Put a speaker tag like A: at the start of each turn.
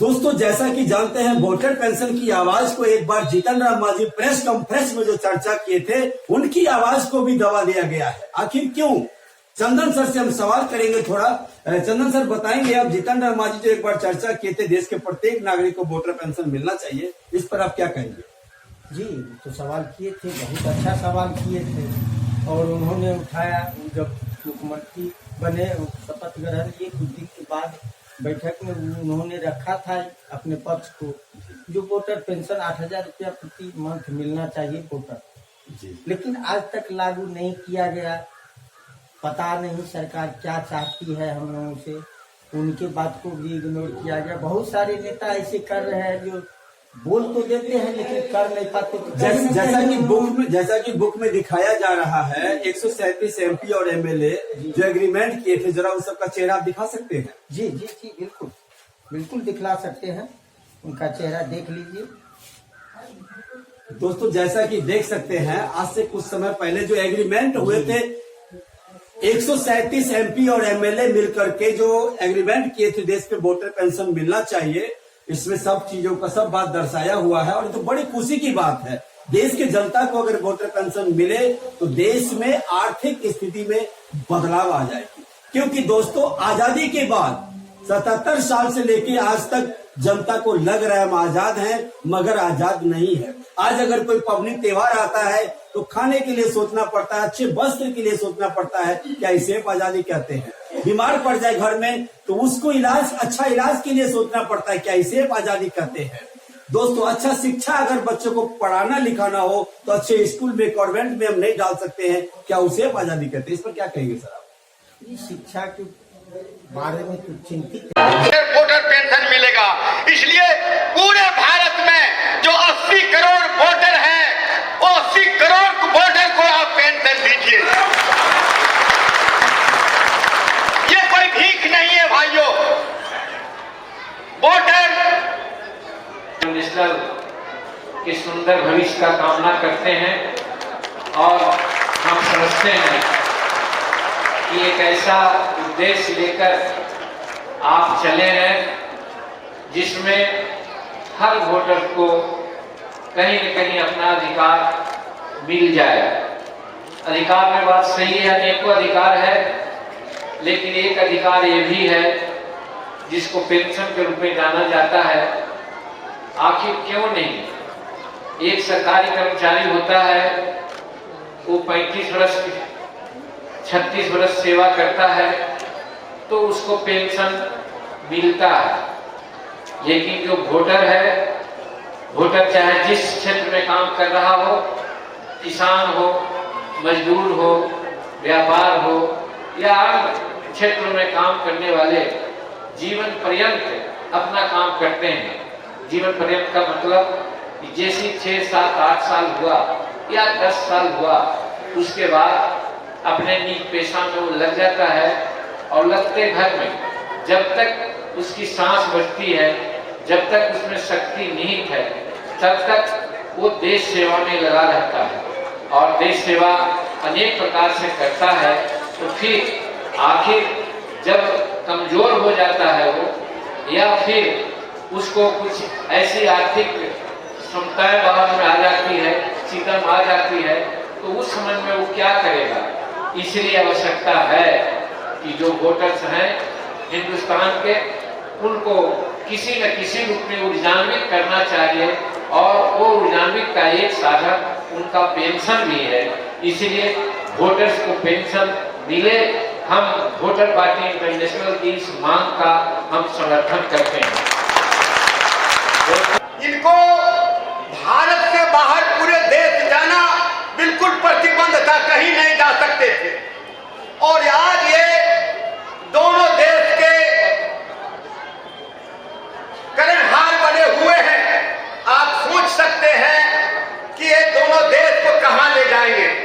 A: दोस्तों जैसा कि जानते हैं वोटर पेंशन की आवाज को एक बार जीतन राम मांझी प्रेस कॉन्फ्रेंस में जो चर्चा किए थे उनकी आवाज को भी दबा दिया गया है। आखिर क्यों? चंदन सर से हम सवाल करेंगे थोड़ा। चंदन सर बताएंगे, आप जीतन राम मांझी जो एक बार चर्चा किए थे देश के प्रत्येक नागरिक को वोटर पेंशन मिलना चाहिए, इस पर आप क्या कहेंगे?
B: जी तो सवाल किए थे, बहुत अच्छा सवाल किए थे और उन्होंने उठाया। जब मुख्यमंत्री बने, शपथ ग्रहण किए, कुछ दिन के बाद बैठक में उन्होंने रखा था अपने पक्ष को, जो वोटर पेंशन 8,000 रुपया प्रति मंथ मिलना चाहिए वोटर, लेकिन आज तक लागू नहीं किया गया। पता नहीं सरकार क्या चाहती है हम लोगों से, उनके बात को भी इग्नोर किया गया। बहुत सारे नेता ऐसे कर रहे हैं जो बोल तो देते हैं लेकिन कर नहीं पाते।
A: जैसा कि बुक में दिखाया जा रहा है 137 MP और MLA जो एग्रीमेंट किए थे, जरा उन सबका चेहरा आप दिखा सकते हैं?
B: जी जी जी बिल्कुल बिल्कुल दिखला सकते हैं, उनका चेहरा देख लीजिए।
A: दोस्तों जैसा कि देख सकते हैं, आज से कुछ समय पहले जो एग्रीमेंट हुए थे 137 MP और MLA मिलकर के जो एग्रीमेंट किए थे देश पे वोटर पेंशन मिलना चाहिए, इसमें सब चीजों का सब बात दर्शाया हुआ है। और तो बड़ी खुशी की बात है, देश के जनता को अगर वोटर पेंशन मिले तो देश में आर्थिक स्थिति में बदलाव आ जाएगी। क्योंकि दोस्तों आजादी के बाद 77 साल से लेके आज तक जनता को लग रहा है हम आजाद हैं, मगर आजाद नहीं है। आज अगर कोई पबनी त्योहार आता है तो खाने के लिए सोचना पड़ता है, अच्छे वस्त्र के लिए सोचना पड़ता है, क्या इसे आजादी कहते हैं? बीमार पड़ जाए घर में तो उसको अच्छा इलाज के लिए सोचना पड़ता है, क्या इसे आजादी कहते हैं? दोस्तों अच्छा शिक्षा अगर बच्चों को पढ़ाना लिखाना हो तो अच्छे स्कूल में कॉन्वेंट में हम नहीं डाल सकते हैं, क्या उसे आजादी कहते हैं? इस पर क्या कहेंगे सर आप?
B: शिक्षा के बारे में तो चिंतित
C: वोटर पेंशन मिलेगा, इसलिए पूरे भारत में जो 80 करोड़ वोटर हैं, वो 80 करोड़ वोटर को आप पेंशन दीजिए। ये कोई भीख नहीं है भाइयों। वोटर
D: नेशनल के सुंदर भविष्य का कामना करते हैं और हम समझते हैं कि एक ऐसा उद्देश्य लेकर आप चले हैं जिसमें हर वोटर को कहीं न कहीं अपना अधिकार मिल जाए। अधिकार में बात सही है, अनेकों अधिकार है, लेकिन एक अधिकार ये भी है जिसको पेंशन के रूप में जाना जाता है। आखिर क्यों नहीं? एक सरकारी कर्मचारी होता है, वो 35 वर्ष 36 वर्ष सेवा करता है तो उसको पेंशन मिलता है, लेकिन जो वोटर है, वोटर चाहे जिस क्षेत्र में काम कर रहा हो, किसान हो, मजदूर हो, व्यापार हो या अन्य क्षेत्रों में काम करने वाले, जीवन पर्यंत अपना काम करते हैं। जीवन पर्यंत का मतलब जैसे 6, 7, 8 साल हुआ या 10 साल हुआ, उसके बाद अपने निज पेशा में वो लग जाता है और लगते घर में जब तक उसकी सांस बचती है, जब तक उसमें शक्ति निहित है, तब तक वो देश सेवा में लगा रहता है और देश सेवा अनेक प्रकार से करता है। तो फिर आखिर जब कमजोर हो जाता है वो, या फिर उसको कुछ ऐसी आर्थिक क्षमताएं बाहर में आ जाती है, सीतम आ जाती है, तो उस समय में वो क्या करेगा? इसलिए आवश्यकता है कि जो वोटर्स हैं हिंदुस्तान के, उनको किसी न किसी रूप में ऊर्जान्वित करना चाहिए और वो ऊर्जान्वित का एक साधन उनका पेंशन भी है। इसलिए वोटर्स को पेंशन मिले। हम वोटर पार्टी इंटरनेशनल की इस मांग का हम समर्थन करते हैं।